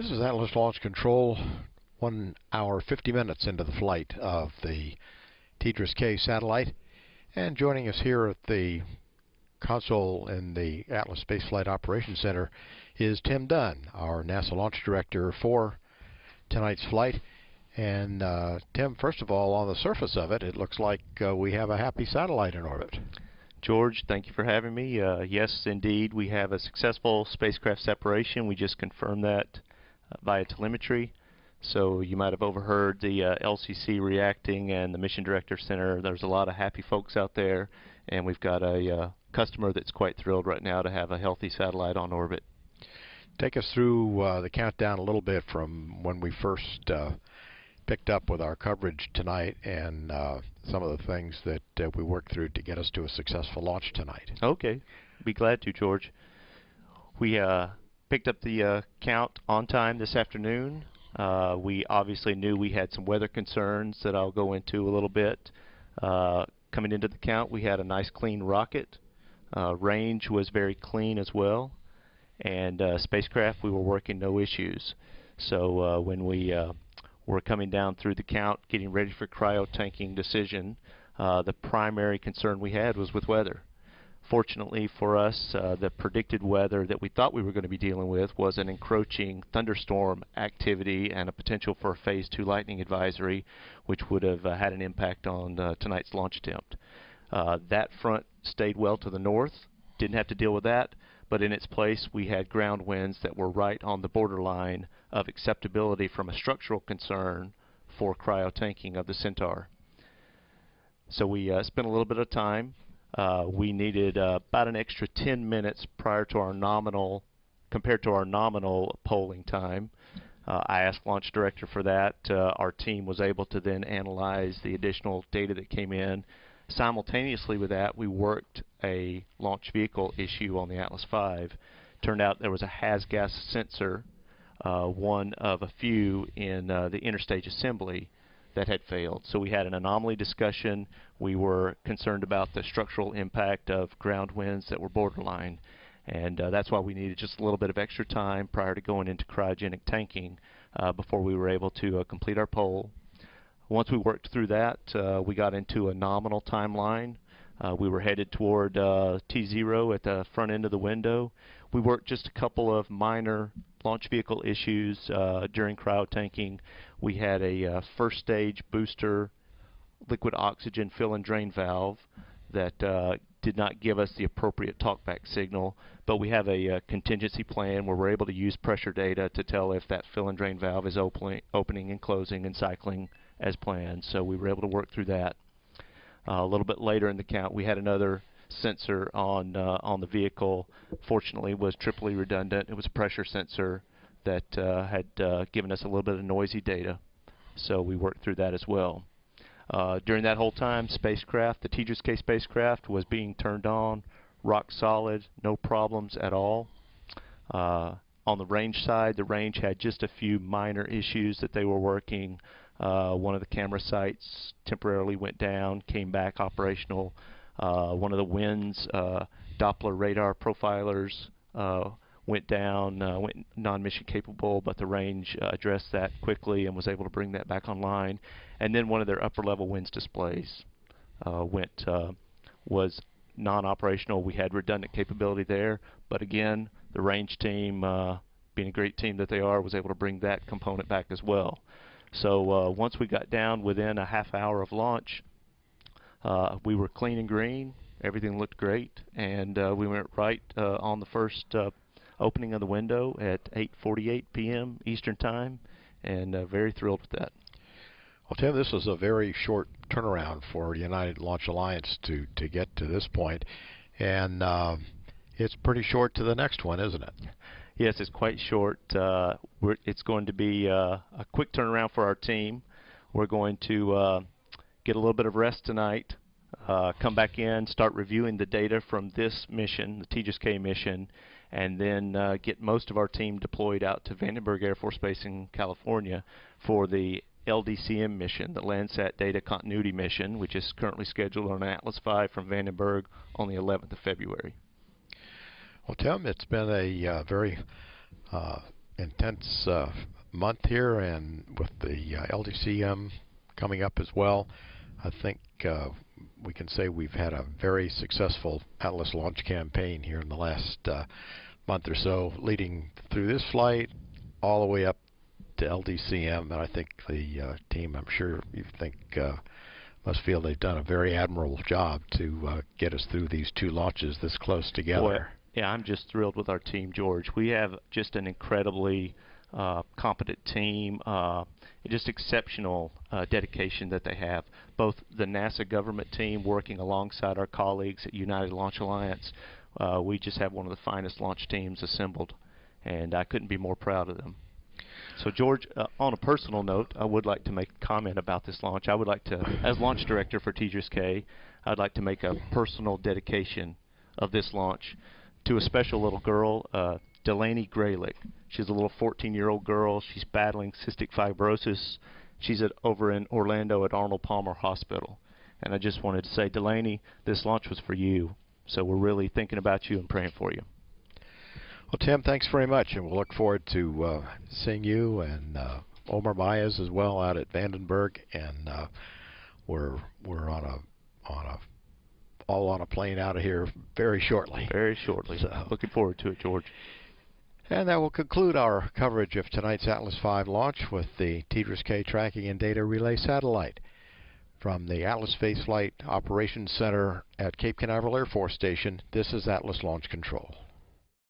This is Atlas Launch Control, 1 hour 50 minutes into the flight of the TDRS-K satellite. And joining us here at the console in the Atlas Space Flight Operations Center is Tim Dunn, our NASA Launch Director for tonight's flight. And Tim, first of all, on the surface of it, it looks like we have a happy satellite in orbit. George, thank you for having me. Yes, indeed, we have a successful spacecraft separation. We just confirmed that via telemetry. So you might have overheard the LCC reacting and the Mission Director Center. There's a lot of happy folks out there, and we've got a customer that's quite thrilled right now to have a healthy satellite on orbit. Take us through the countdown a little bit from when we first picked up with our coverage tonight and some of the things that we worked through to get us to a successful launch tonight. Okay, be glad to, George. We picked up the count on time this afternoon. We obviously knew we had some weather concerns that I'll go into a little bit. Coming into the count, we had a nice clean rocket. Range was very clean as well. And spacecraft, we were working no issues. So when we were coming down through the count, getting ready for cryo-tanking decision, the primary concern we had was with weather. Fortunately for us, the predicted weather that we thought we were going to be dealing with was an encroaching thunderstorm activity and a potential for a Phase 2 lightning advisory, which would have had an impact on tonight's launch attempt. That front stayed well to the north, didn't have to deal with that, but in its place we had ground winds that were right on the borderline of acceptability from a structural concern for cryo-tanking of the Centaur. So we spent a little bit of time. We needed about an extra 10 minutes prior to our nominal, compared to our nominal polling time. I asked Launch Director for that. Our team was able to then analyze the additional data that came in. Simultaneously with that, we worked a launch vehicle issue on the Atlas V. Turned out there was a has-gas sensor, one of a few in the interstage assembly, that had failed. So we had an anomaly discussion. We were concerned about the structural impact of ground winds that were borderline, and that's why we needed just a little bit of extra time prior to going into cryogenic tanking before we were able to complete our poll. Once we worked through that, we got into a nominal timeline. We were headed toward T0 at the front end of the window. We worked just a couple of minor launch vehicle issues during cryotanking. We had a first stage booster liquid oxygen fill and drain valve that did not give us the appropriate talkback signal, but we have a contingency plan where we're able to use pressure data to tell if that fill and drain valve is opening and closing and cycling as planned. So we were able to work through that. A little bit later in the count, we had another sensor on the vehicle. Fortunately, it was triply redundant. It was a pressure sensor that had given us a little bit of noisy data, so we worked through that as well. During that whole time, spacecraft, the TDRS-K spacecraft, was being turned on, rock solid, no problems at all. On the range side, the range had just a few minor issues that they were working. One of the camera sites temporarily went down, came back operational. One of the winds, Doppler radar profilers went down, went non-mission capable, but the range addressed that quickly and was able to bring that back online. And then one of their upper level winds displays was non-operational. We had redundant capability there, but again, the range team, being a great team that they are, was able to bring that component back as well. So once we got down within a half hour of launch, we were clean and green. Everything looked great, and we went right on the first opening of the window at 8:48 p.m. Eastern Time, and very thrilled with that. Well, Tim, this is a very short turnaround for United Launch Alliance to get to this point, and it's pretty short to the next one, isn't it? Yes, it's quite short. It's going to be a quick turnaround for our team. We're going to get a little bit of rest tonight, come back in, start reviewing the data from this mission, the TDRS-K mission, and then get most of our team deployed out to Vandenberg Air Force Base in California for the LDCM mission, the Landsat Data Continuity Mission, which is currently scheduled on Atlas V from Vandenberg on the 11th of February. Well, Tim, it's been a very intense month here, and with the LDCM coming up as well, I think we can say we've had a very successful Atlas launch campaign here in the last month or so, leading through this flight all the way up to LDCM. And I think the team, I'm sure you think, must feel they've done a very admirable job to get us through these two launches this close together. Boy, yeah, I'm just thrilled with our team, George. We have just an incredibly competent team, just exceptional dedication that they have. Both the NASA government team working alongside our colleagues at United Launch Alliance. We just have one of the finest launch teams assembled, and I couldn't be more proud of them. So George, on a personal note, I would like to make a comment about this launch. I would like to, as launch director for TDRS-K, I'd like to make a personal dedication of this launch to a special little girl, Delaney Graylick. She's a little 14-year-old girl. She's battling cystic fibrosis. She's over in Orlando at Arnold Palmer Hospital. And I just wanted to say, Delaney, this launch was for you. So we're really thinking about you and praying for you. Well, Tim, thanks very much, and we'll look forward to seeing you and Omar Myers as well out at Vandenberg, and we're all on a plane out of here very shortly. Very shortly. So, looking forward to it, George. And that will conclude our coverage of tonight's Atlas V launch with the TDRS-K tracking and data relay satellite. From the Atlas Space Flight Operations Center at Cape Canaveral Air Force Station, this is Atlas Launch Control.